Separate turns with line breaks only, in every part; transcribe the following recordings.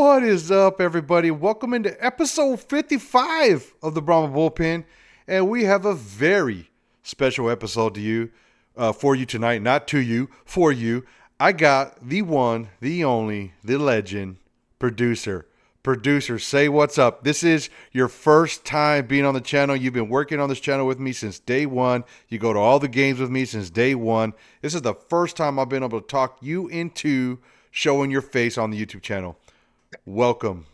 What is up, everybody? Welcome into episode 55 of the Brahma Bullpen, and we have a very special episode for you tonight. Not to you, for you. I got the one, the only, the legend, producer. Producer, say what's up. This is your first time being on the channel. You've been working on this channel with me since day one. You go to all the games with me since day one. This is the first time I've been able to talk you into showing your face on the YouTube channel. Welcome.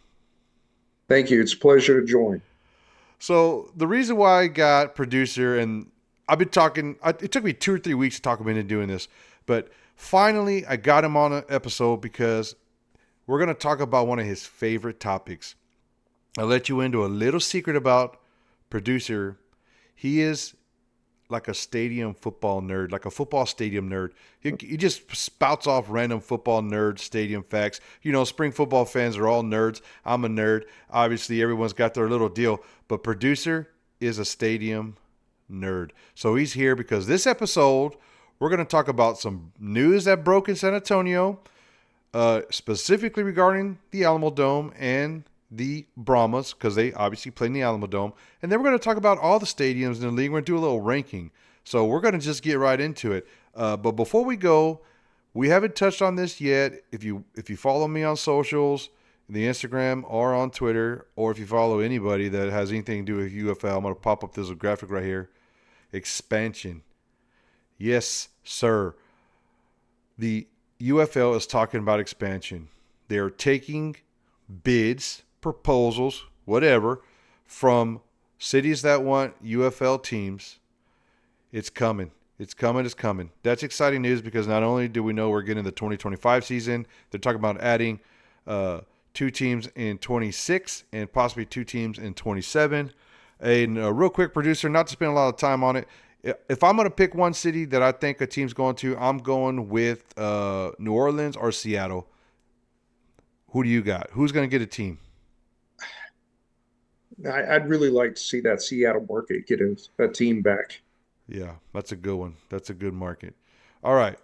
Thank you. It's a pleasure to join.
So the reason why I got producer, and I've been talking, it took me 2 or 3 weeks to talk him into doing this, but finally I got him on an episode because we're going to talk about one of his favorite topics. I'll let you into a little secret about producer. He is like a stadium football nerd, like a football stadium nerd. He just spouts off random football nerd stadium facts. You know, spring football fans are all nerds. I'm a nerd. Obviously, everyone's got their little deal. But producer is a stadium nerd. So he's here because this episode, we're going to talk about some news that broke in San Antonio, specifically regarding the Alamodome and the Brahmas, because they obviously play in the Alamodome. And then we're going to talk about all the stadiums in the league. We're going to do a little ranking. So we're going to just get right into it. But before we go, we haven't touched on this yet. If you follow me on socials, the Instagram or on Twitter, or if you follow anybody that has anything to do with UFL, I'm going to pop up this graphic right here. Expansion. Yes, sir. The UFL is talking about expansion. They're taking bids, proposals, whatever, from cities that want UFL teams. It's coming. It's coming. It's coming. That's exciting news because not only do we know we're getting the 2025 season, they're talking about adding 2 teams in 26 and possibly 2 teams in 27. And a real quick, producer, not to spend a lot of time on it, if I'm going to pick one city that I think a team's going to, I'm going with New Orleans or Seattle. Who do you got? Who's going to get a team?
I'd really like to see that Seattle market get a team back.
Yeah, that's a good one. That's a good market. All right.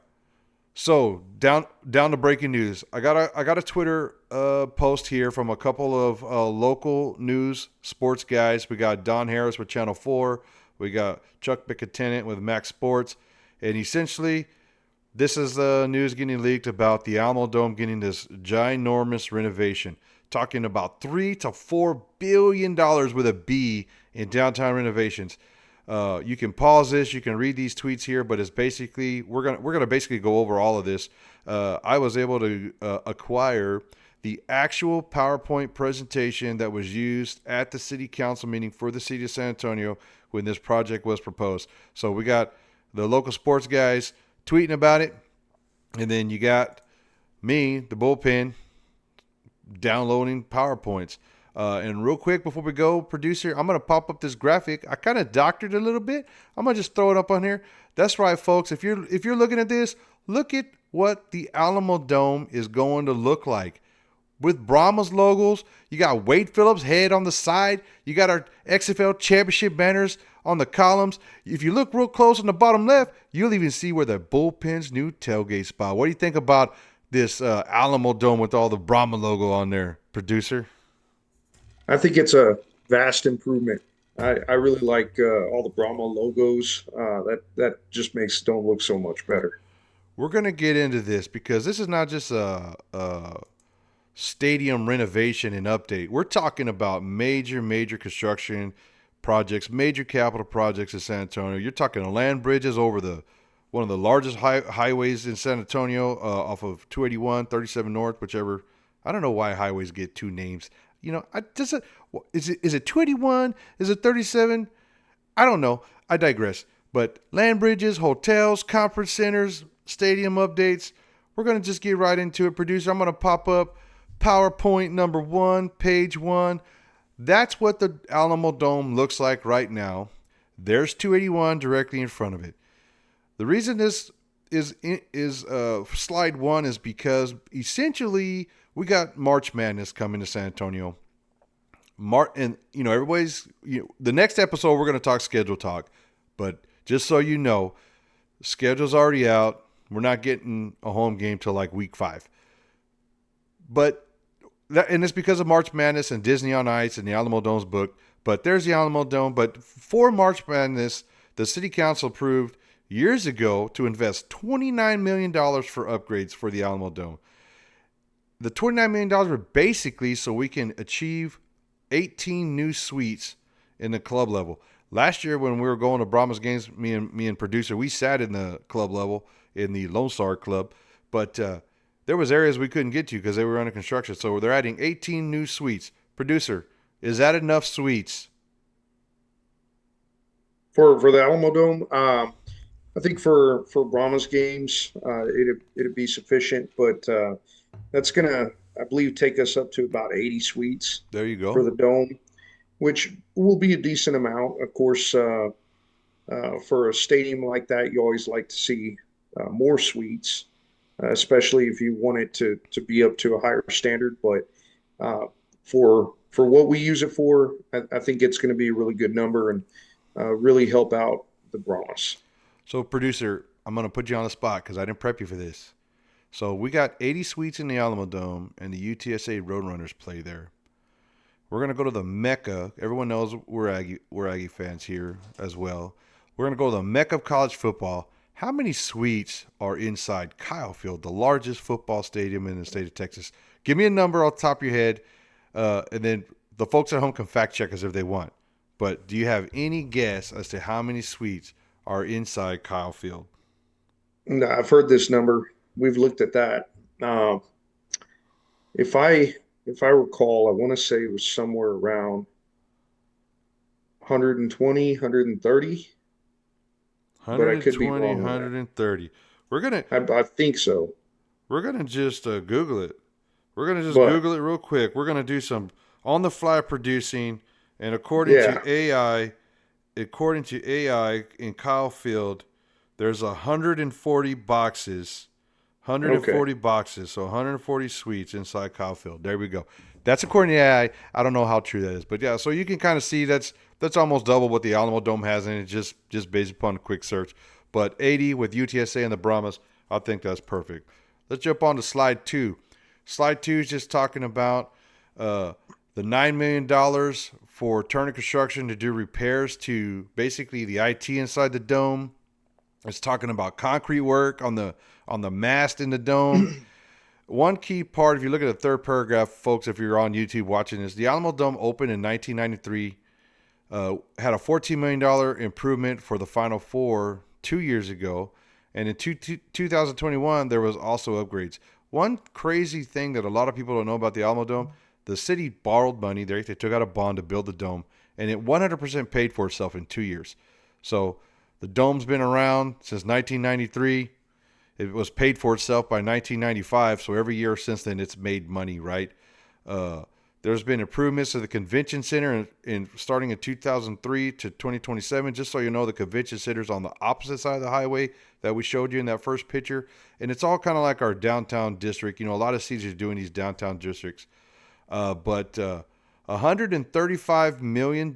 So down to breaking news. I got a Twitter post here from a couple of local news sports guys. We got Don Harris with Channel 4. We got Chuck Bickatennant with Max Sports. And essentially, this is the news getting leaked about the Alamodome getting this ginormous renovation. Talking about $3 to $4 billion with a B in downtown renovations. You can pause this. You can read these tweets here, but it's basically we're gonna basically go over all of this. I was able to acquire the actual PowerPoint presentation that was used at the city council meeting for the city of San Antonio when this project was proposed. So we got the local sports guys tweeting about it, and then you got me, the bullpen, downloading PowerPoints. And real quick before we go, producer, I'm going to pop up this graphic. I kind of doctored it a little bit. I'm going to just throw it up on here. That's right, folks. If you're looking at this, look at what the Alamodome is going to look like. With Brahma's logos, you got Wade Phillips' head on the side. You got our XFL championship banners on the columns. If you look real close on the bottom left, you'll even see where the bullpen's new tailgate spot. What do you think about this Alamodome with all the Brahma logo on there, producer?
I think it's a vast improvement. I really like all the Brahma logos. That just makes Stone look so much better.
We're going to get into this because this is not just a stadium renovation and update. We're talking about major construction projects, major capital projects in San Antonio. You're talking land bridges over one of the largest highways in San Antonio, off of 281, 37 North, whichever. I don't know why highways get 2 names. You know, is it 281? Is it 37? I don't know. I digress. But land bridges, hotels, conference centers, stadium updates. We're going to just get right into it. Producer, I'm going to pop up PowerPoint number 1, page 1. That's what the Alamodome looks like right now. There's 281 directly in front of it. The reason this is slide 1 is because essentially we got March Madness coming to San Antonio. And everybody's the next episode we're going to talk schedule talk, but just so you know, schedule's already out. We're not getting a home game till like week 5. But and it's because of March Madness and Disney on Ice and the Alamodome's book. But there's the Alamodome. But for March Madness, the city council approved years ago to invest $29 million for upgrades for the Alamodome. The $29 million were basically so we can achieve 18 new suites in the club level. Last year when we were going to Brahmas games, me and producer, we sat in the club level in the Lone Star Club, but there was areas we couldn't get to because they were under construction. So they're adding 18 new suites. Producer, is that enough suites?
For the Alamodome, I think for Brahmas games, it'd be sufficient, but that's gonna, I believe, take us up to about 80 suites
There you
for
go.
the dome, which will be a decent amount. Of course, for a stadium like that, you always like to see more suites, especially if you want it to be up to a higher standard. But uh, for what we use it for, I think it's going to be a really good number and really help out the Brahmas.
So producer, I'm going to put you on the spot because I didn't prep you for this. So we got 80 suites in the Alamodome and the UTSA Roadrunners play there. We're going to go to the Mecca. Everyone knows we're Aggie fans here as well. We're going to go to the Mecca of college football. How many suites are inside Kyle Field, the largest football stadium in the state of Texas? Give me a number off the top of your head, and then the folks at home can fact check us if they want. But do you have any guess as to how many suites are inside Kyle Field?
No, I've heard this number. We've looked at that. Uh, if I recall, I want to say it was somewhere around 120, 130, but I could be
120,
wrong on that.
130. We're gonna
I think so,
we're gonna just Google it. We're gonna just
but
Google it real quick. We're gonna do some on the fly producing, and
yeah,
according to AI in Kyle Field, there's 140 boxes,
okay.
140 boxes, so 140 suites inside Kyle Field. There we go. That's according to AI. I don't know how true that is, but yeah. So you can kind of see that's almost double what the Alamo Dome has in it, just based upon a quick search. But 80 with UTSA and the Brahmas, I think that's perfect. Let's jump on to slide two. Slide two is just talking about the $9 million for Turner Construction to do repairs to basically the IT inside the dome. It's talking about concrete work on the mast in the dome. One key part, if you look at the third paragraph, folks, if you're on YouTube watching this, the Alamo Dome opened in 1993, had a $14 million improvement for the Final Four 2 years ago. And in 2021, there was also upgrades. One crazy thing that a lot of people don't know about the Alamo Dome, the city borrowed money. They took out a bond to build the dome, and it 100% paid for itself in 2 years. So the dome's been around since 1993. It was paid for itself by 1995, so every year since then it's made money, right? Uh, there's been improvements to the convention center in starting in 2003 to 2027. Just so you know, the convention center's on the opposite side of the highway that we showed you in that first picture, and it's all kind of like our downtown district. You know, a lot of cities are doing these downtown districts, but $135 million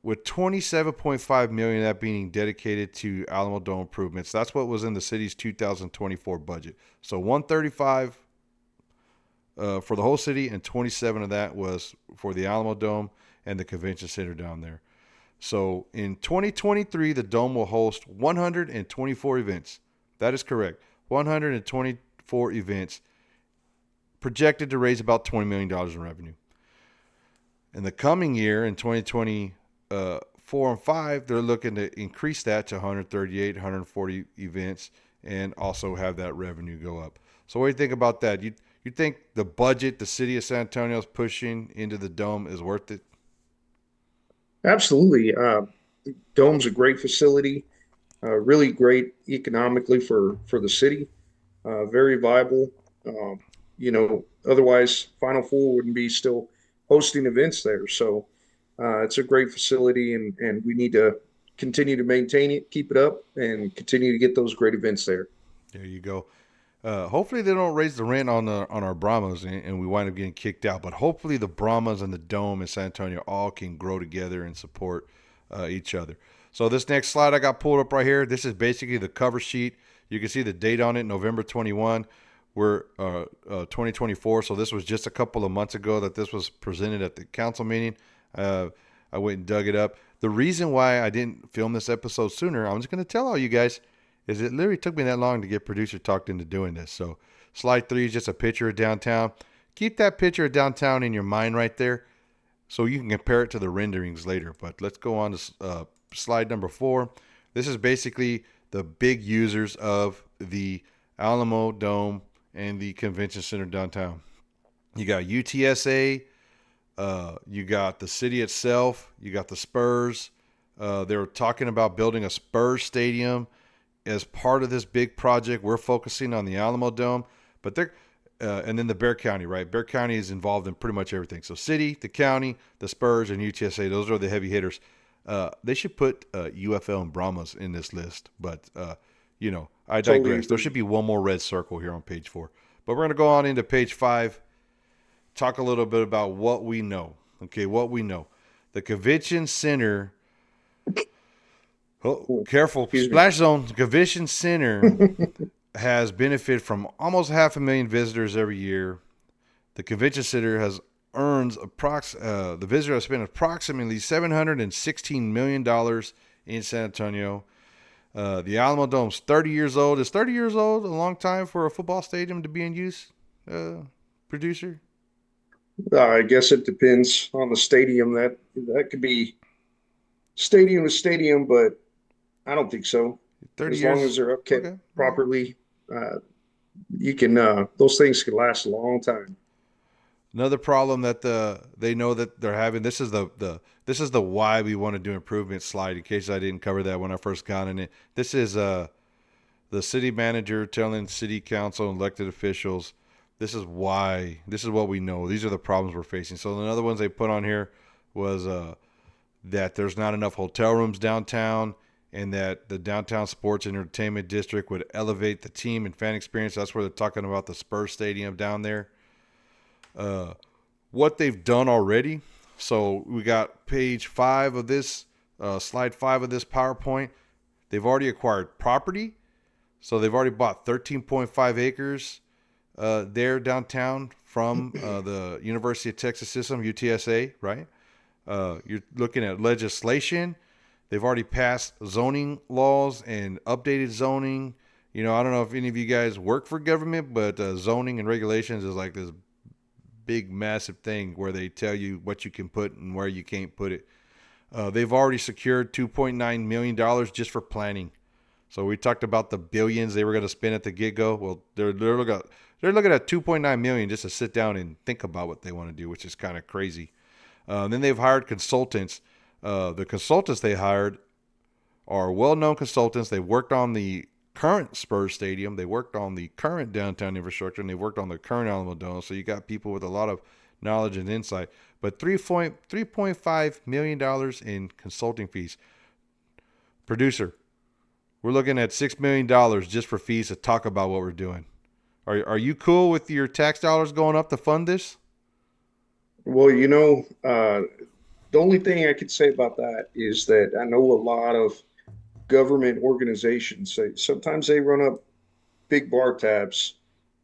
with 27.5 million of that being dedicated to Alamo Dome improvements. That's what was in the city's 2024 budget. So 135 for the whole city, and 27 of that was for the Alamo Dome and the convention center down there. So in 2023, the dome will host 124 events. That is correct. 124 events projected to raise about $20 million in revenue. In the coming year, in 2024 and 5, they're looking to increase that to 138, 140 events and also have that revenue go up. So what do you think about that? You think the budget the city of San Antonio is pushing into the dome is worth it?
Absolutely. Dome's a great facility, really great economically for the city, very viable. Um, Otherwise, Final Four wouldn't be still hosting events there. So it's a great facility, and we need to continue to maintain it, keep it up, and continue to get those great events there.
There you go. Hopefully they don't raise the rent on our Brahmas and we wind up getting kicked out. But hopefully the Brahmas and the Dome in San Antonio all can grow together and support each other. So this next slide I got pulled up right here. This is basically the cover sheet. You can see the date on it, November 21. We're 2024, so this was just a couple of months ago that this was presented at the council meeting. I went and dug it up. The reason why I didn't film this episode sooner, I'm just going to tell all you guys, is it literally took me that long to get producer talked into doing this. So slide 3 is just a picture of downtown. Keep that picture of downtown in your mind right there so you can compare it to the renderings later. But let's go on to slide number 4. This is basically the big users of the Alamodome and the convention center downtown. You got UTSA, you got the city itself, you got the Spurs. They're talking about building a Spurs stadium as part of this big project. We're focusing on the Alamodome, but they're and then the Bear County, right? Bear County is involved in pretty much everything. So city, the county, the Spurs, and UTSA, those are the heavy hitters. They should put UFL and Brahmas in this list, but I digress.
Totally
There should be one more red circle here on page 4. But we're going to go on into page 5, talk a little bit about what we know. Okay, what we know. The convention center, careful, splash zone, the convention center has benefited from almost 500,000 visitors every year. The convention center has the visitor has spent approximately $716 million in San Antonio. The Alamodome's 30 years old. Is 30 years old a long time for a football stadium to be in use, producer?
I guess it depends on the stadium. That could be stadium to stadium, but I don't think so.
30
As
years.
long as they're upkept
Okay.
properly, you can. Those things can last a long time.
Another problem that they know that they're having. This is the why we want to do improvement slide. In case I didn't cover that when I first got in it. This is the city manager telling city council and elected officials, this is why. This is what we know. These are the problems we're facing. So the other ones they put on here was that there's not enough hotel rooms downtown, and that the downtown sports and entertainment district would elevate the team and fan experience. That's where they're talking about the Spurs Stadium down there. What they've done already. So we got page 5 of this, slide 5 of this PowerPoint. They've already acquired property. So they've already bought 13.5 acres there downtown from the University of Texas System, UTSA, right? You're looking at legislation. They've already passed zoning laws and updated zoning. I don't know if any of you guys work for government, but zoning and regulations is like this big, massive thing where they tell you what you can put and where you can't put it. They've already secured $2.9 million just for planning. So we talked about the billions they were going to spend at the get-go. Well, they're looking at $2.9 million just to sit down and think about what they want to do, which is kind of crazy. Then they've hired consultants. The consultants they hired are well-known consultants. They worked on the current Spurs Stadium. They worked on the current downtown infrastructure, and they worked on the current Alamodome. So you got people with a lot of knowledge and insight. But $3.5 million in consulting fees. Producer, we're looking at $6 million just for fees to talk about what we're doing. Are you cool with your tax dollars going up to fund this?
Well, the only thing I could say about that is that I know a lot of government organizations. Sometimes they run up big bar tabs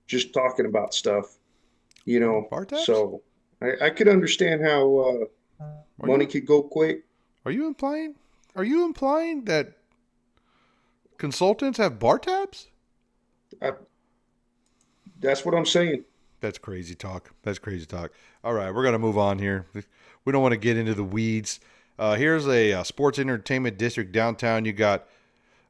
just talking about stuff,
Bar tabs?
So I could understand how money could go quick.
Are you implying that consultants have bar tabs?
That's what I'm saying.
That's crazy talk. All right, we're going to move on here. We don't want to get into the weeds. Here's a sports entertainment district downtown. You got,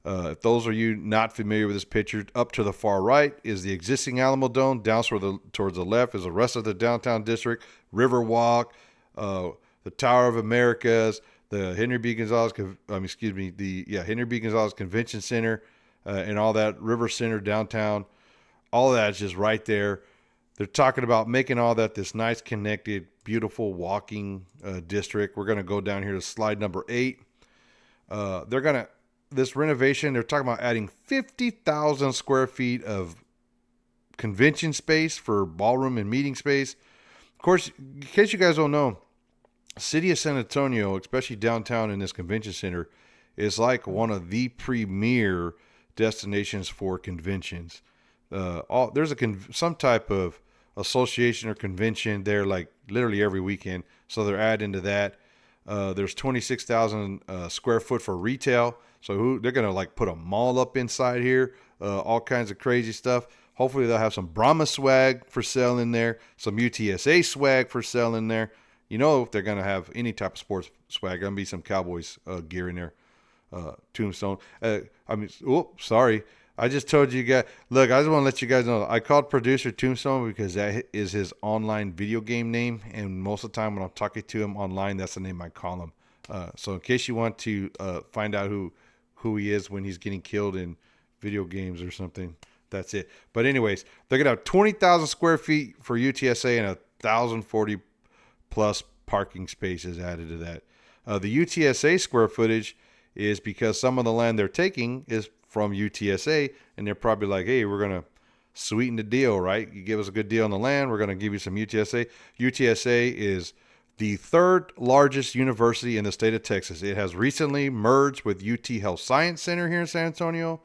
if those of you not familiar with this picture, up to the far right is the existing Alamodome. Down towards the left is the rest of the downtown district. Riverwalk, the Tower of Americas, the Henry B. Gonzalez, Henry B. Gonzalez Convention Center, and all that River Center downtown. All of that is just right there. They're talking about making all that this nice, connected, beautiful walking district. We're going to go down here to slide number 8. This renovation, they're talking about adding 50,000 square feet of convention space for ballroom and meeting space. Of course, in case you guys don't know, city of San Antonio, especially downtown in this convention center, is like one of the premier destinations for conventions. There's some type of association or convention there, like literally every weekend. So they're adding to that. There's 26,000 square foot for retail. So they're gonna like put a mall up inside here. All kinds of crazy stuff. Hopefully they'll have some Brahma swag for sale in there, some UTSA swag for sale in there. You know, if they're gonna have any type of sports swag, gonna be some Cowboys gear in there. Tombstone. Sorry. I just told you guys. Look, I just want to let you guys know. I called producer Tombstone because that is his online video game name, and most of the time when I'm talking to him online, that's the name I call him. So in case you want to find out who he is when he's getting killed in video games or something, that's it. But anyways, they're gonna have 20,000 square feet for UTSA and 1,040 plus parking spaces added to that. The UTSA square footage is because some of the land they're taking is from UTSA, and they're probably like, hey, we're going to sweeten the deal, right? You give us a good deal on the land, we're going to give you some UTSA. UTSA is the third largest university in the state of Texas. It has recently merged with UT Health Science Center here in San Antonio.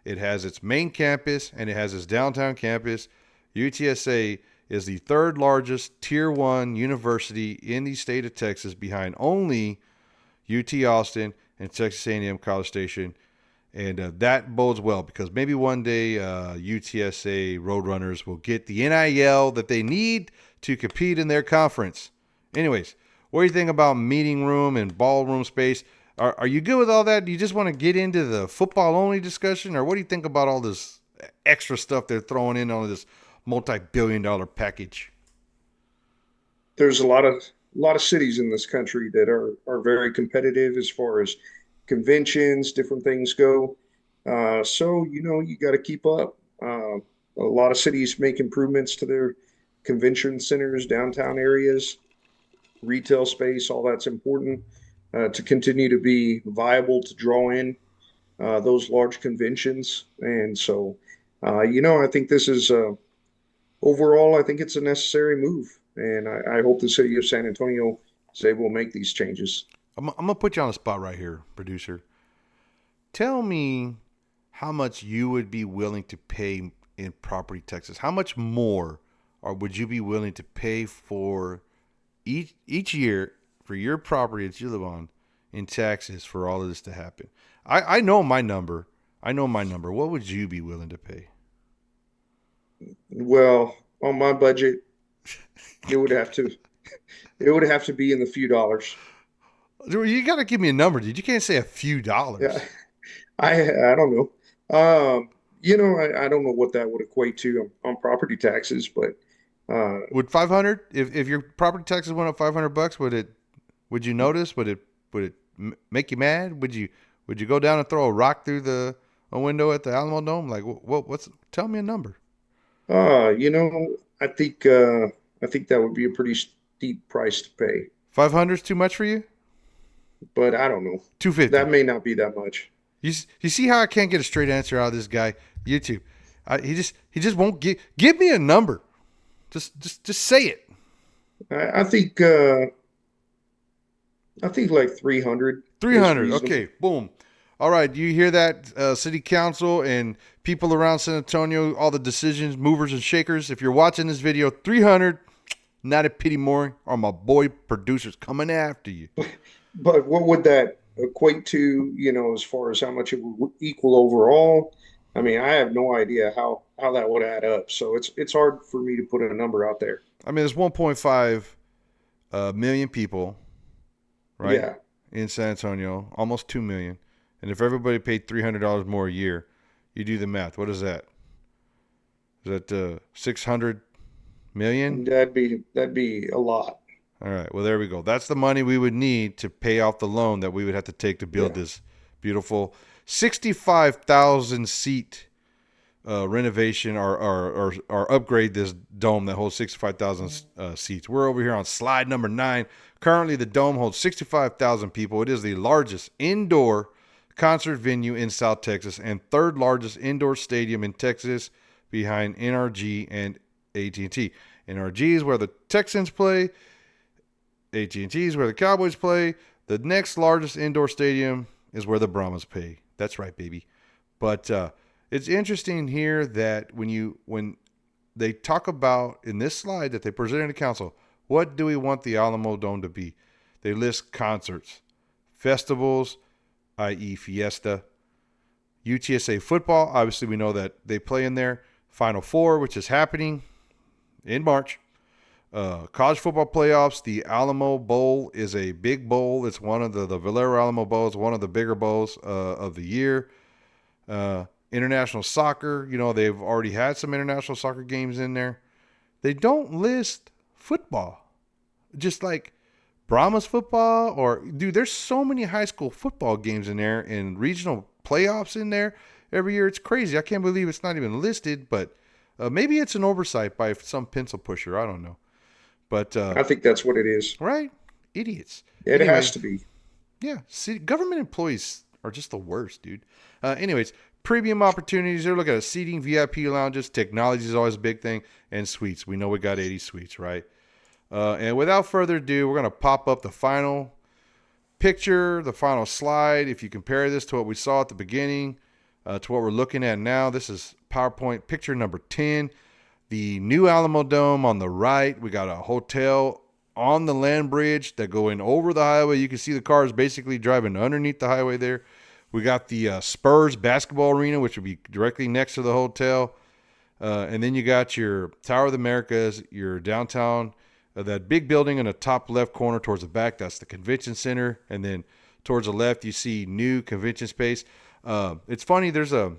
It has its main campus, and it has its downtown campus. UTSA is the third largest Tier 1 university in the state of Texas, behind only UT Austin and Texas A&M College Station. And that bodes well because maybe one day UTSA Roadrunners will get the NIL that they need to compete in their conference. Anyways, what do you think about meeting room and ballroom space? Are you good with all that? Do you just want to get into the football-only discussion? Or what do you think about all this extra stuff they're throwing in on this multi-billion-dollar package?
There's a lot of cities in this country that are very competitive as far as conventions, different things go. So you got to keep up. A lot of cities make improvements to their convention centers, downtown areas, retail space. All that's important to continue to be viable to draw in those large conventions. And so, I think this is overall, I think it's a necessary move, and I hope the city of San Antonio is able to make these changes.
I'm going to put you on the spot right here, producer. Tell me how much you would be willing to pay in property taxes. How much more or would you be willing to pay for each year for your property that you live on in taxes for all of this to happen? I know my number. What would you be willing to pay?
Well, on my budget, it would have to be in the few dollars.
You got to give me a number, dude. You can't say a few dollars.
Yeah, I don't know. I don't know what that would equate to on property taxes, but
Would 500, if your property taxes went up $500, would you notice? Would it make you mad? Would you go down and throw a rock through a window at the Alamodome? Like tell me a number.
I think that would be a pretty steep price to pay,
500 is too much for you?
but I don't know.
250.
That may not be that much.
You see how I can't get a straight answer out of this guy? YouTube. He just won't give me a number. Just say it.
I think like 300.
300. Okay, boom. All right, do you hear that, city council and people around San Antonio, all the decisions, movers and shakers? If you're watching this video, 300, not a pity more, or my boy producers coming after you.
But what would that equate to, as far as how much it would equal overall? I mean, I have no idea how that would add up. So it's hard for me to put a number out there.
I mean, there's 1.5 million people, right?
Yeah.
In San Antonio, almost 2 million. And if everybody paid $300 more a year, you do the math. What is that? Is that 600 million?
That'd be a lot.
All right. Well, there we go. That's the money we would need to pay off the loan that we would have to take to build this beautiful 65,000 seat renovation or upgrade this dome that holds 65,000 seats. We're over here on slide number 9. Currently, the dome holds 65,000 people. It is the largest indoor concert venue in South Texas and third largest indoor stadium in Texas behind NRG and AT&T. NRG is where the Texans play. AT&T is where the Cowboys play. The next largest indoor stadium is where the Brahmas play. That's right, baby. But It's interesting here that when they talk about in this slide that they presented to council, what do we want the Alamodome to be? They list concerts, festivals, i.e. Fiesta, UTSA football. Obviously, we know that they play in there. Final Four, which is happening in March. College football playoffs. The Alamo Bowl is a big bowl. It's one of the Valero Alamo Bowls, one of the bigger bowls of the year. International soccer. They've already had some international soccer games in there. They don't list football. Just like Brahmas football dude, there's so many high school football games in there and regional playoffs in there every year. It's crazy. I can't believe it's not even listed, but maybe it's an oversight by some pencil pusher. I don't know. But,
I think that's what it is.
right? Idiots.
It has
Anyway,
to be.
yeah, see, government employees are just the worst, dude. Anyways, premium opportunities. They're looking at seating, VIP lounges. Technology is always a big thing. And suites. We know we got 80 suites, right? And without further ado, we're going to pop up the final picture, the final slide. If you compare this to what we saw at the beginning, to what we're looking at now, this is PowerPoint picture number 10. The new Alamodome on the right. We got a hotel on the land bridge that go in over the highway. You can see the cars basically driving underneath the highway there. We got the Spurs basketball arena, which would be directly next to the hotel. And then you got your Tower of the Americas, your downtown, that big building in the top left corner towards the back. That's the convention center. And then towards the left, you see new convention space. It's funny. There's a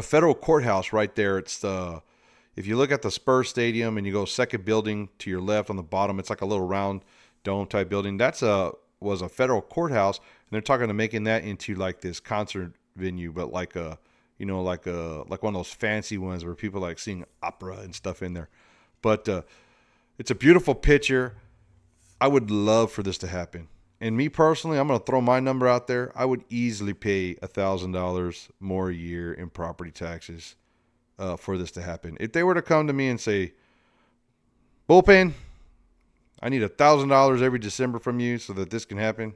federal courthouse right there. It's if you look at the Spurs Stadium and you go second building to your left on the bottom, it's like a little round dome type building. Was a federal courthouse, and they're talking to making that into like this concert venue, but like like one of those fancy ones where people like seeing opera and stuff in there. But it's a beautiful picture. I would love for this to happen. And me personally, I'm going to throw my number out there. I would easily pay $1,000 more a year in property taxes for this to happen. If they were to come to me and say, Bullpen, I need $1,000 every December from you so that this can happen,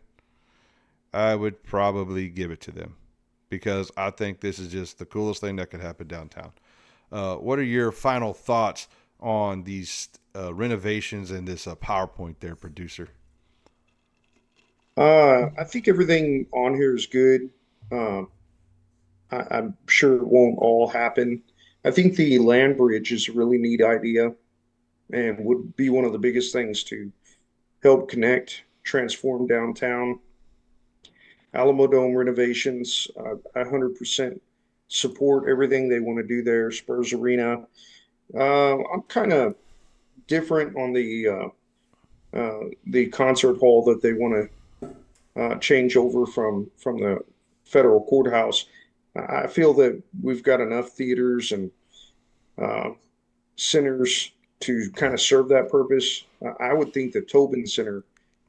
I would probably give it to them because I think this is just the coolest thing that could happen downtown. What are your final thoughts on these renovations and this PowerPoint there, producer?
I think everything on here is good. Um, I'm sure it won't all happen. I think the land bridge is a really neat idea and would be one of the biggest things to help connect, transform downtown. Alamodome renovations, I 100% support everything they want to do there. Spurs Arena. I'm kind of different on the concert hall that they want to change over from the federal courthouse. I feel that we've got enough theaters and uh, centers to kind of serve that purpose. I would think the Tobin Center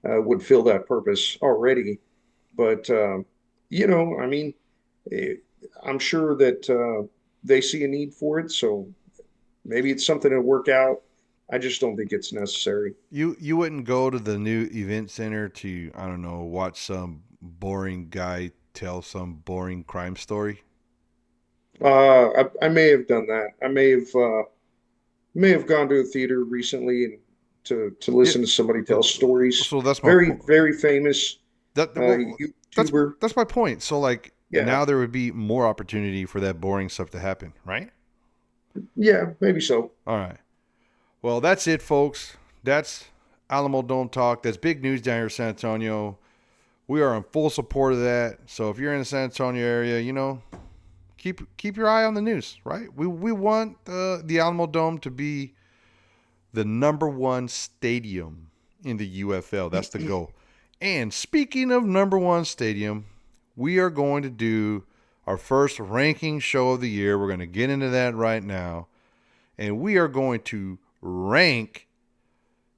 would fill that purpose already, but I mean, eh, I'm sure that they see a need for it, so maybe it's something to work out. I just don't think it's necessary.
You wouldn't go to the new event center to, I don't know, watch some boring guy tell some boring crime story?
I may have done that. I may have gone to a theater recently and to
Yeah.
listen to somebody tell stories.
So that's my
Very
point.
very famous
Well,
YouTuber.
that's my point. So like
Yeah,
now there would be more opportunity for that boring stuff to happen, right?
yeah, maybe so.
All right. Well, that's it, folks. That's Alamo Dome Talk. That's big news down here in San Antonio. We are in full support of that. So if you're in the San Antonio area, keep your eye on the news, right? We want the Alamo Dome to be the number one stadium in the UFL. That's the goal. And speaking of number one stadium, we are going to do our first ranking show of the year. We're going to get into that right now. And we are going to rank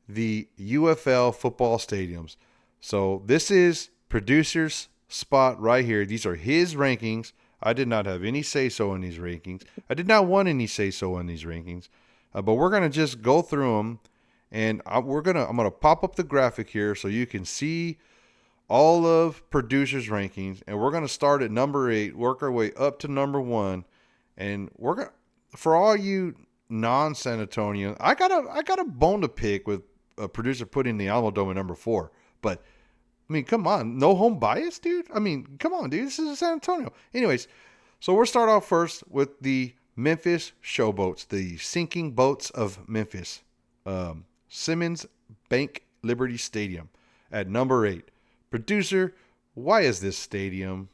the UFL football stadiums. So this is producer's spot right here. These are his rankings. I did not have any say-so in these rankings. I did not want any say-so in these rankings. But we're going to just go through them. And I'm gonna pop up the graphic here so you can see all of producers' rankings. And we're going to start at number 8, work our way up to number 1. And we're gonna, for all you non-San Antonio, I got a bone to pick with a producer putting the Alamodome at number 4. But I mean, come on, no home bias, dude. I mean, come on, dude. This is San Antonio. Anyways, so we'll start off first with the Memphis Showboats, the sinking boats of Memphis. Simmons Bank Liberty Stadium at number 8. Producer, why is this stadium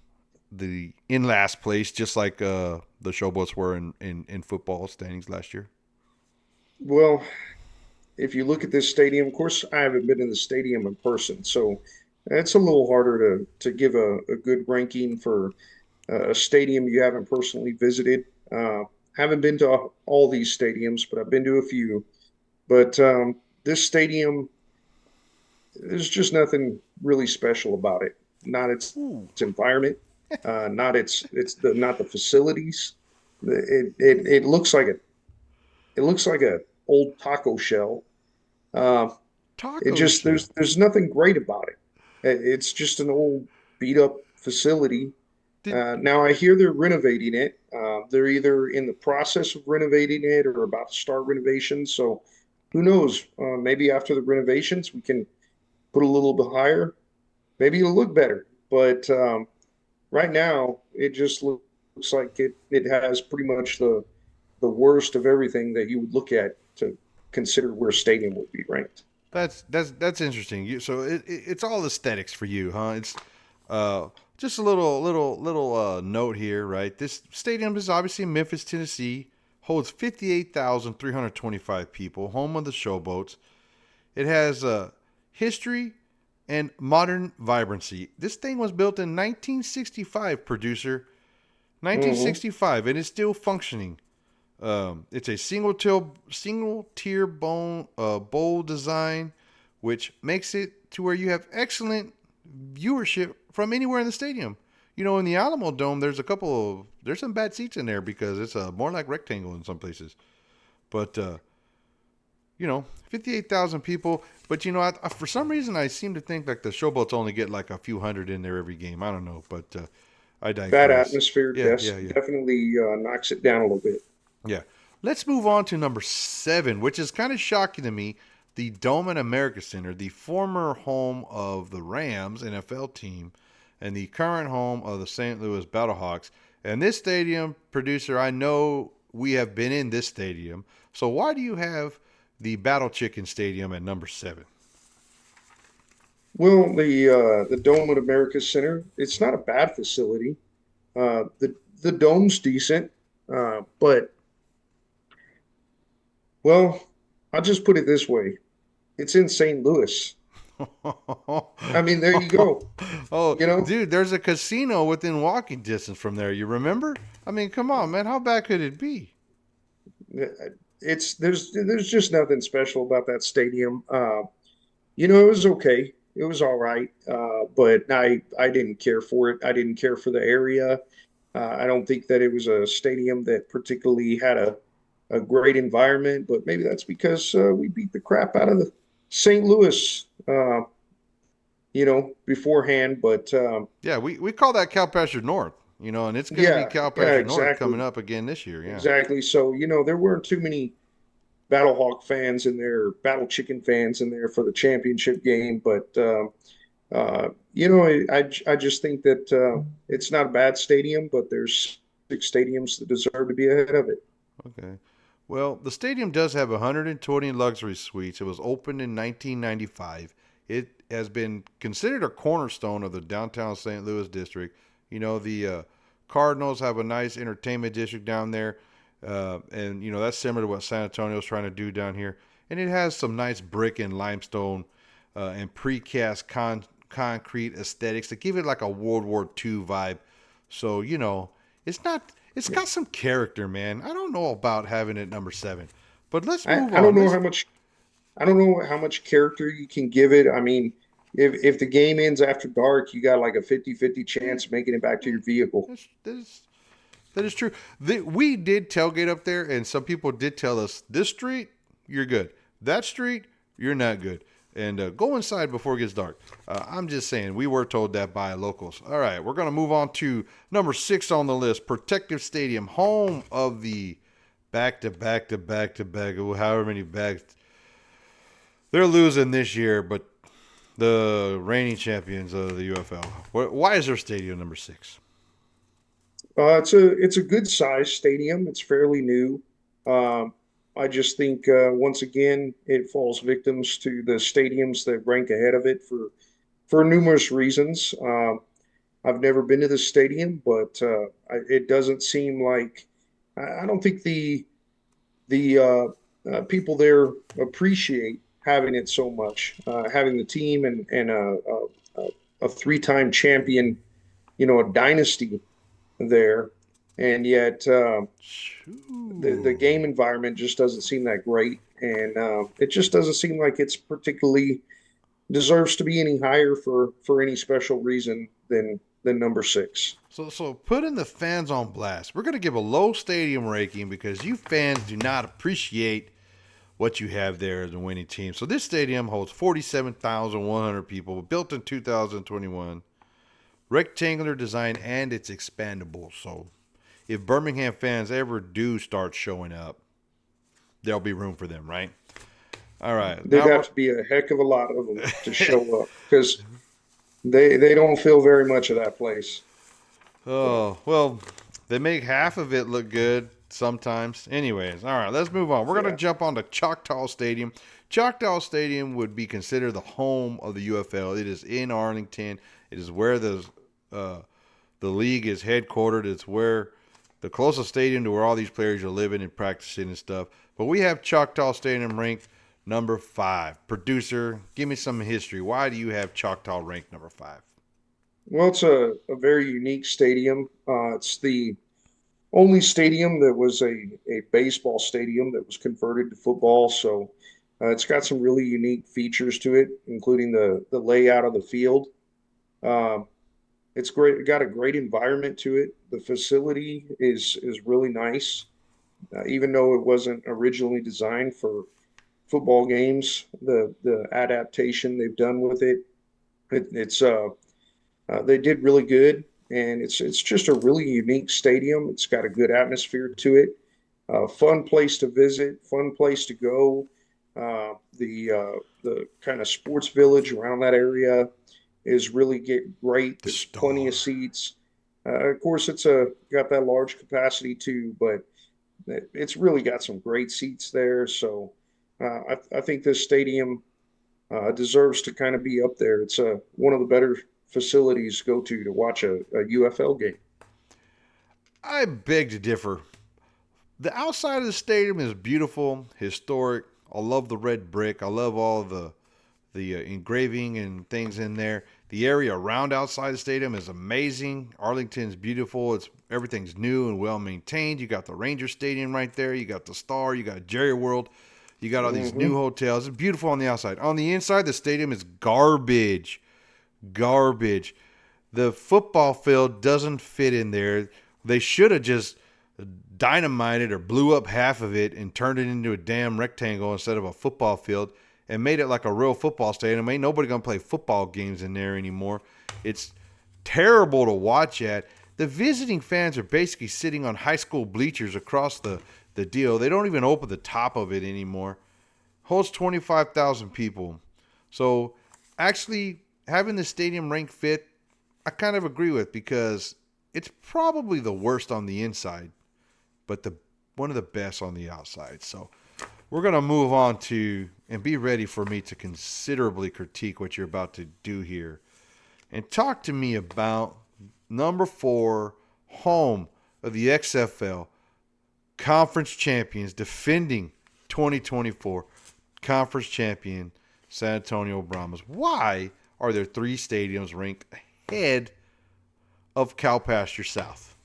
in last place, just like the Showboats were in football standings last year?
Well, if you look at this stadium, of course, I haven't been in the stadium in person, so it's a little harder to give a good ranking for a stadium you haven't personally visited. Haven't been to all these stadiums, but I've been to a few. But this stadium, there's just nothing really special about it. Not
Ooh.
its environment, not the facilities. It looks like a old taco shell. Uh, it
Taco
just
shell.
there's nothing great about it. It's just an old beat up facility.
Did
Now I hear they're renovating it. They're either in the process of renovating it or about to start renovations. So who knows? Maybe after the renovations we can put a little bit higher. Maybe it'll look better. But right now it just looks like it has pretty much the worst of everything that you would look at to consider where a stadium would be ranked.
that's interesting. So it's all aesthetics for you, huh? It's uh, just a little note here, right? This stadium is obviously in Memphis, Tennessee. Holds 58,325 people. Home of the Showboats. It has history and modern vibrancy. This thing was built in 1965, producer.
Hmm.
1965, and it's still functioning. It's a single tier bowl design, which makes it to where you have excellent viewership from anywhere in the stadium. You know, in the Alamo Dome, there's some bad seats in there because it's more like rectangle in some places. But 58,000 people. But for some reason, I seem to think like the Showboats only get like a few hundred in there every game. I don't know, but I
Bad
digress.
atmosphere
Yeah, yeah, yeah.
definitely knocks it down a little bit.
Yeah. Let's move on to number 7, which is kind of shocking to me. The Dome at America Center, the former home of the Rams NFL team and the current home of the St. Louis Battlehawks. And this stadium, producer, I know we have been in this stadium. So why do you have the Battle Chicken Stadium at number 7?
Well, the Dome at America Center, it's not a bad facility. The dome's decent, but well, I'll just put it this way: it's in St. Louis. I mean, there you go.
Oh,
You know,
dude, there's a casino within walking distance from there. You remember? I mean, come on, man. How bad could it be?
it's there's just nothing special about that stadium. It was okay. It was all right, but I didn't care for it. I didn't care for the area. I don't think that it was a stadium that particularly had a great environment, but maybe that's because we beat the crap out of the St. Louis, beforehand. But
Yeah, we call that Cal Pasture North, and it's going to be
yeah,
Cal
yeah,
Pasture North coming
exactly,
up again this year. Yeah.
exactly. So there weren't too many Battlehawk fans in there, Battle Chicken fans in there for the championship game, but I just think that it's not a bad stadium, but there's 6 stadiums that deserve to be ahead of it.
Okay. Well, the stadium does have 120 luxury suites. It was opened in 1995. It has been considered a cornerstone of the downtown St. Louis district. The Cardinals have a nice entertainment district down there, and that's similar to what San Antonio is trying to do down here. And it has some nice brick and limestone and precast concrete aesthetics that give it like a World War II vibe. So it's not. It's
Yeah.
got some character, man. I don't know about having it number 7, but let's
I,
move
I don't
on.
know
Let's.
how much I don't know how much character you can give it. I mean, if the game ends after dark, you got like a 50-50
Yeah,
chance of making it back to
yeah,
your vehicle.
that is true. We did tailgate up there, and some people did tell us this street you're good, that street you're not good. And go inside before it gets dark. I'm just saying, we were told that by locals. All right, we're going to move on to number 6 on the list, Protective Stadium, home of the back-to-back, however many backs. They're losing this year, but the reigning champions of the UFL. Why is their stadium number 6?
It's a good size stadium. It's fairly new. Um, I just think once again it falls victims to the stadiums that rank ahead of it for numerous reasons. I've never been to this stadium, but it doesn't seem like I don't think the people there appreciate having it so much. Having the team and a three-time champion, a dynasty there, and yet the game environment just doesn't seem that great, and it just doesn't seem like it's particularly deserves to be any higher for any special reason than number 6.
So putting the fans on blast. We're going to give a low stadium ranking because you fans do not appreciate what you have there as a winning team. So this stadium holds 47,100 people, built in 2021, rectangular design, and it's expandable. So if Birmingham fans ever do start showing up, there'll be room for them, right? All right.
There'd have to be a heck of a lot of them to show up because they don't feel very much of that place.
Oh, well, they make half of it look good sometimes. Anyways, all right, let's move on. We're going to jump on to Choctaw Stadium. Choctaw Stadium would be considered the home of the UFL. It is in Arlington. It is where the league is headquartered. It's where the closest stadium to where all these players are living and practicing and stuff. But we have Choctaw Stadium ranked number 5. Producer, give me some history. Why do you have Choctaw ranked number 5?
Well, it's a very unique stadium. It's the only stadium that was a baseball stadium that was converted to football. So it's got some really unique features to it, including the layout of the field. Um, it's great. It got a great environment to it. The facility is really nice, even though it wasn't originally designed for football games. The adaptation they've done with it's they did really good, and it's just a really unique stadium. It's got a good atmosphere to it. Fun place to visit, fun place to go. The kind of sports village around that area is really great.
The
There's plenty
Star.
of seats. Of course, it's got that large capacity too, but it's really got some great seats there. So I think this stadium deserves to kind of be up there. It's one of the better facilities to go to watch a UFL game.
I beg to differ. The outside of the stadium is beautiful, historic. I love the red brick. I love all the engraving and things in there. The area around outside the stadium is amazing. Arlington's beautiful. Everything's new and well maintained. You got the Ranger Stadium right there. You got the Star. You got Jerry World. You got all these new hotels. It's beautiful on the outside. On the inside, the stadium is garbage. Garbage. The football field doesn't fit in there. They should have just dynamited or blew up half of it and turned it into a damn rectangle instead of a football field and made it like a real football stadium. Ain't nobody going to play football games in there anymore. It's terrible to watch at. The visiting fans are basically sitting on high school bleachers across the deal. They don't even open the top of it anymore. Holds 25,000 people. So actually having the stadium ranked fifth, I kind of agree with, because it's probably the worst on the inside, but one of the best on the outside. So we're going to move on to, and be ready for me to considerably critique what you're about to do here. And talk to me about number 4, home of the XFL, conference champions, defending 2024 conference champion San Antonio Brahmas. Why are there 3 stadiums ranked ahead of Cow Pasture South?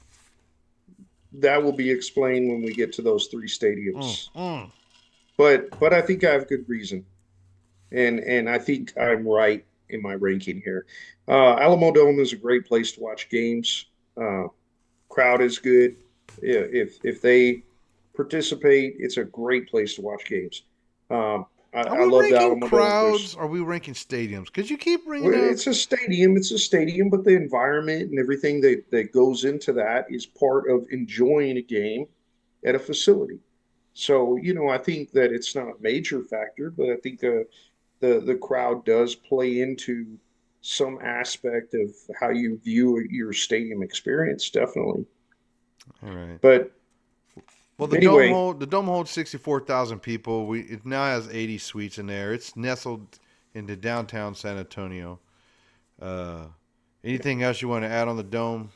That will be explained when we get to those 3 stadiums. But I think I have good reason, and I think I'm right in my ranking here. Alamodome is a great place to watch games. Crowd is good. If they participate, it's a great place to watch games.
Are
I
we
love the
ranking
Alamodome.
crowds? Or are we ranking stadiums? Because you keep bringing
Well,
up.
it's a stadium. It's a stadium, but the environment and everything that goes into that is part of enjoying a game at a facility. So, I think that it's not a major factor, but I think the crowd does play into some aspect of how you view your stadium experience, definitely.
All right.
But
Well,
anyway,
the dome holds 64,000 people. It now has 80 suites in there. It's nestled into downtown San Antonio. Uh, Anything else you want to add on the dome?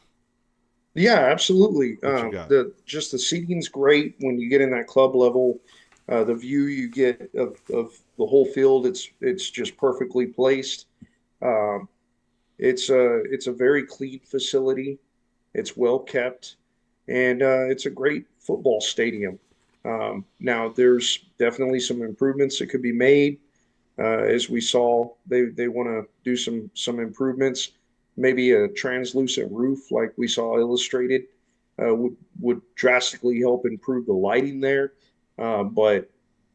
yeah, absolutely.
What you got?
The seating's great when you get in that club level. The view you get of the whole field, it's just perfectly placed. Um, it's a very clean facility. It's well kept, and it's a great football stadium. Now, there's definitely some improvements that could be made. As we saw, they want to do some improvements. Maybe a translucent roof, like we saw illustrated, would drastically help improve the lighting there. But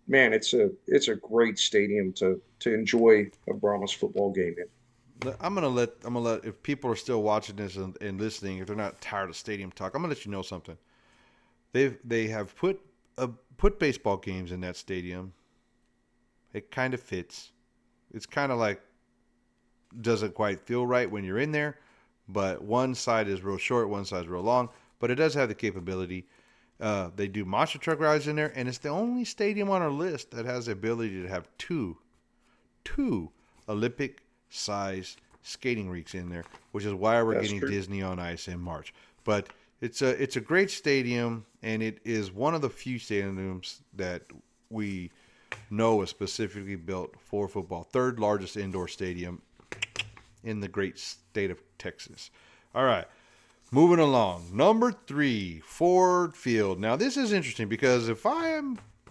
man, it's a great stadium to enjoy a Brahmas football game in.
I'm gonna let if people are still watching this and listening, if they're not tired of stadium talk, I'm gonna let you know something. They have put baseball games in that stadium. It kind of fits. It's kind of like doesn't quite feel right when you're in there, but one side is real short, one side is real long. But it does have the capability. They do monster truck rides in there, and it's the only stadium on our list that has the ability to have two Olympic size skating rinks in there, which is why we're
That's
getting
true.
Disney on Ice in March. But it's a great stadium, and it is one of the few stadiums that we know is specifically built for football. Third largest indoor stadium in the great state of Texas. All right, moving along. Number 3, Ford Field. Now this is interesting because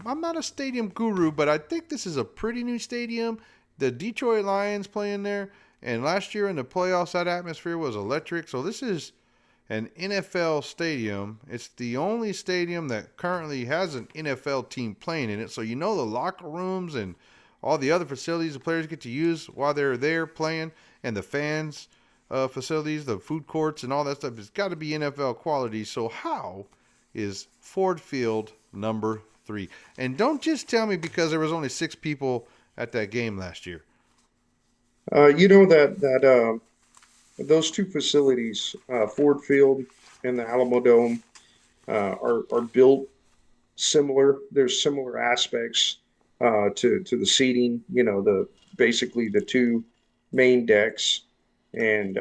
I'm not a stadium guru, but I think this is a pretty new stadium. The Detroit Lions play in there, and last year in the playoffs, that atmosphere was electric. So this is an NFL stadium. It's the only stadium that currently has an NFL team playing in it. So the locker rooms and all the other facilities the players get to use while they're there playing, and the fans facilities, the food courts, and all that stuff. It's got to be NFL quality. So how is Ford Field number 3? And don't just tell me because there was only 6 people at that game last year.
You know that those two facilities, Ford Field and the Alamodome, are built similar. There's similar aspects to the seating. The basically the two main decks, and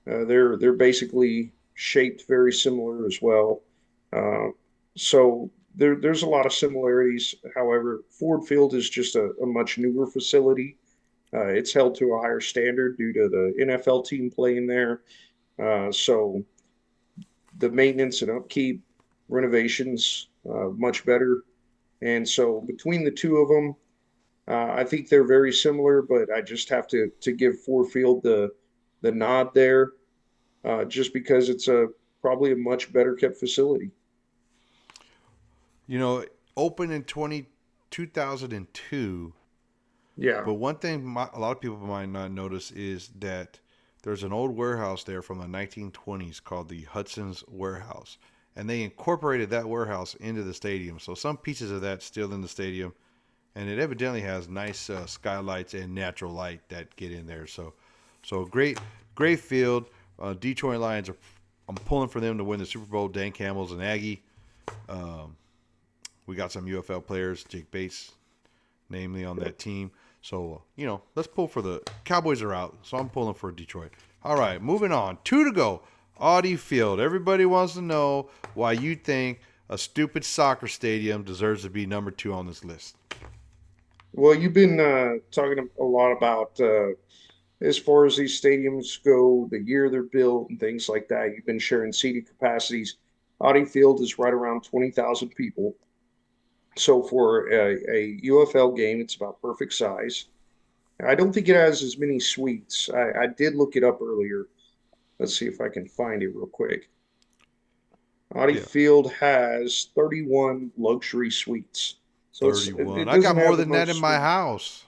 they're basically shaped very similar as well. Uh, so there's a lot of similarities. However, Ford Field is just a much newer facility. It's held to a higher standard due to the NFL team playing there. So the maintenance and upkeep, renovations, much better. And so between the two of them, I think they're very similar, but I just have to give Ford Field the nod there, just because it's a probably a much better kept facility.
You know, opened in 2002.
Yeah,
But one thing a lot of people might not notice is that there's an old warehouse there from the 1920s called the Hudson's Warehouse. And they incorporated that warehouse into the stadium. So some pieces of that still in the stadium. And it evidently has nice skylights and natural light that get in there. So great field. Detroit Lions I'm pulling for them to win the Super Bowl. Dan Campbell's an Aggie. Um, we got some UFL players, Jake Bates, namely on that team. So, let's pull for the Cowboys are out. So I'm pulling for Detroit. All right, moving on. 2 to go. Audi Field. Everybody wants to know why you think a stupid soccer stadium deserves to be number 2 on this list.
well, you've been talking a lot about as far as these stadiums go, the year they're built and things like that. You've been sharing seating capacities. Audi Field is right around 20,000 people. So for a UFL game, it's about perfect size. I don't think it has as many suites. I did look it up earlier. Let's see if I can find it real quick. Audi
Yeah.
Field has 31 luxury suites. So31. it
I got
doesn't
more
have the
than that in
most
my
suite.
house.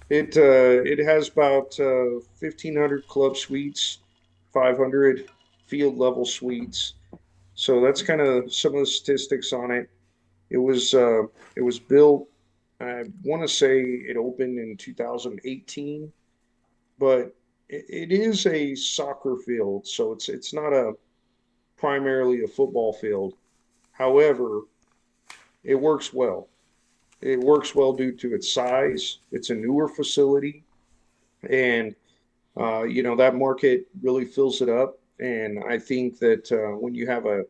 It has about 1,500 club suites, 500 field level suites. So that's kind of some of the statistics on it. It was uh, it was built. I want to say it opened in 2018, but it is a soccer field, so it's not a primarily a football field. However, it works well. It works well due to its size. It's a newer facility, and that market really fills it up. And I think that when you have a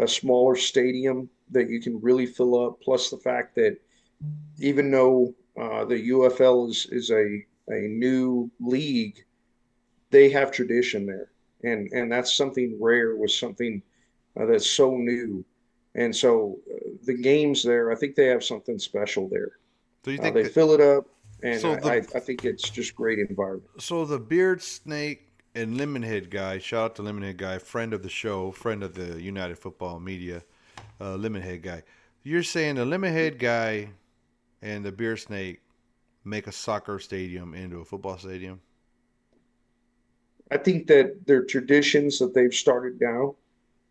smaller stadium that you can really fill up, plus the fact that even though the UFL is a new league, they have tradition there, and that's something rare with something that's so new. And so the games there, I think they have something special there.
So you think
They
that
fill it up, and
so the
I think it's just great environment.
so the beard snake and lemonhead guy, shout out to lemonhead guy, friend of the show, friend of the United Football Media, lemonhead guy. You're saying the lemonhead guy and the beard snake make a soccer stadium into a football stadium?
I think that their traditions that they've started now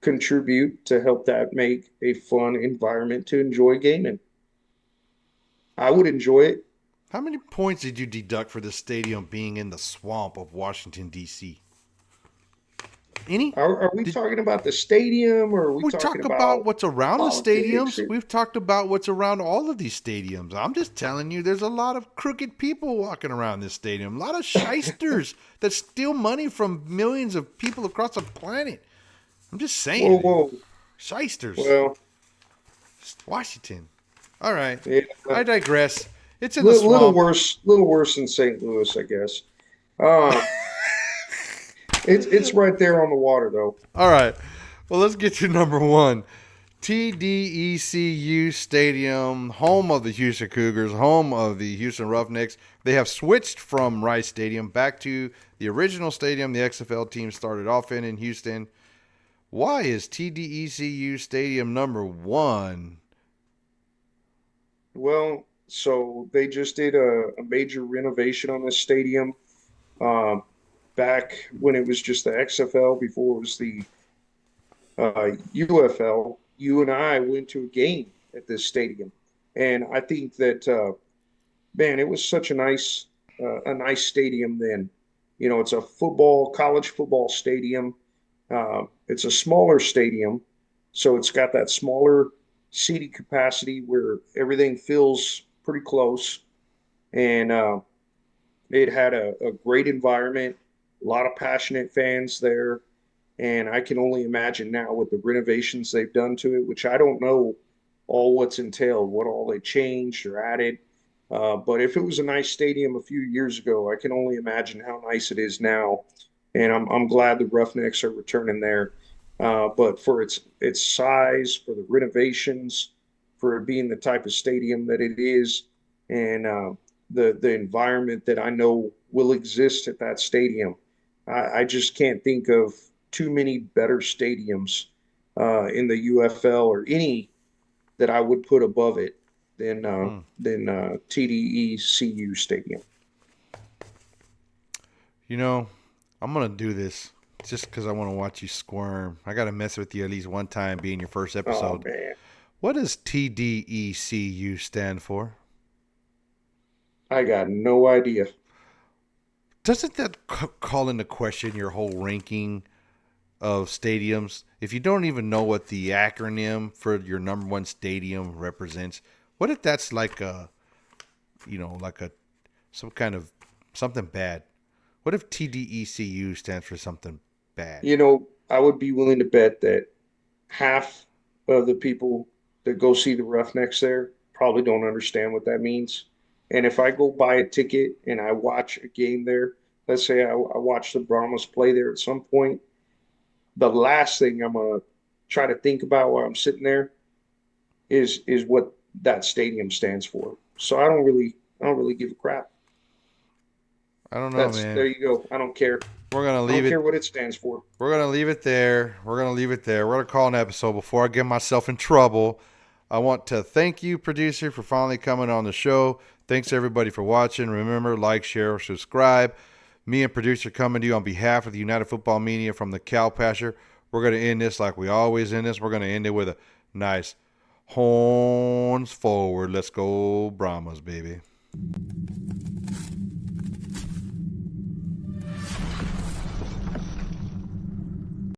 contribute to help that make a fun environment to enjoy gaming. I would enjoy it.
How many points did you deduct for the stadium being in the swamp of Washington D.C.? Any?
Are we
Did
talking about the stadium or are we
we
talking
talk about
about
what's around the
politics?
stadiums? We've talked about what's around all of these stadiums. I'm just telling you, there's a lot of crooked people walking around this stadium. A lot of shysters that steal money from millions of people across the planet. I'm just
Whoa,
saying,
whoa.
shysters.
Well,
Washington. All right,
yeah,
I digress. It's in the swamp.
little worse than St. Louis, I guess. Um, it's right there on the water though.
All right. Well, let's get to number one. TDECU Stadium, home of the Houston Cougars, home of the Houston Roughnecks. They have switched from Rice Stadium back to the original stadium the XFL team started off in Houston. Why is TDECU Stadium number one?
Well, so they just did a major renovation on this stadium um, back when it was just the XFL before it was the UFL. You and I went to a game at this stadium, and I think that man, it was such a nice stadium then. You know, it's a college football stadium. It's a smaller stadium, so it's got that smaller seating capacity where everything feels pretty close. And it had a great environment, a lot of passionate fans there. And I can only imagine now with the renovations they've done to it, which I don't know all what's entailed, what all they changed or added. But if it was a nice stadium a few years ago, I can only imagine how nice it is now. And I'm glad the Roughnecks are returning there. But for its size, for the renovations, for it being the type of stadium that it is, and the environment that I know will exist at that stadium, I just can't think of too many better stadiums in the UFL or any that I would put above it
Hmm.
than TDECU Stadium.
You know, I'm going to do this just because I want to watch you squirm. I got to mess with you at least one time being your first
Oh
episode.
man,
What does TDECU stand for?
I got no idea.
Doesn't that call into question your whole ranking of stadiums? If you don't even know what the acronym for your number one stadium represents, what if that's like like a some kind of something bad? What if TDECU stands for something bad?
You know, I would be willing to bet that half of the people that go see the Roughnecks there probably don't understand what that means. And if I go buy a ticket and I watch a game there, let's say I watch the Brahmas play there at some point, the last thing I'm gonna try to think about while I'm sitting there is what that stadium stands for. So I don't really give a crap.
I don't know,
That's
man.
there you go. I don't care.
We're gonna
I don't
leave
care
it.
what it stands for.
We're gonna leave it there. We're gonna leave it there. We're gonna call an episode before I get myself in trouble. I want to thank you, producer, for finally coming on the show. Thanks everybody for watching. Remember, like, share, subscribe. Me and producer coming to you on behalf of the United Football Media from the Cow Pasture. We're going to end this like we always end this. We're going to end it with a nice horns forward. Let's go Brahmas, baby.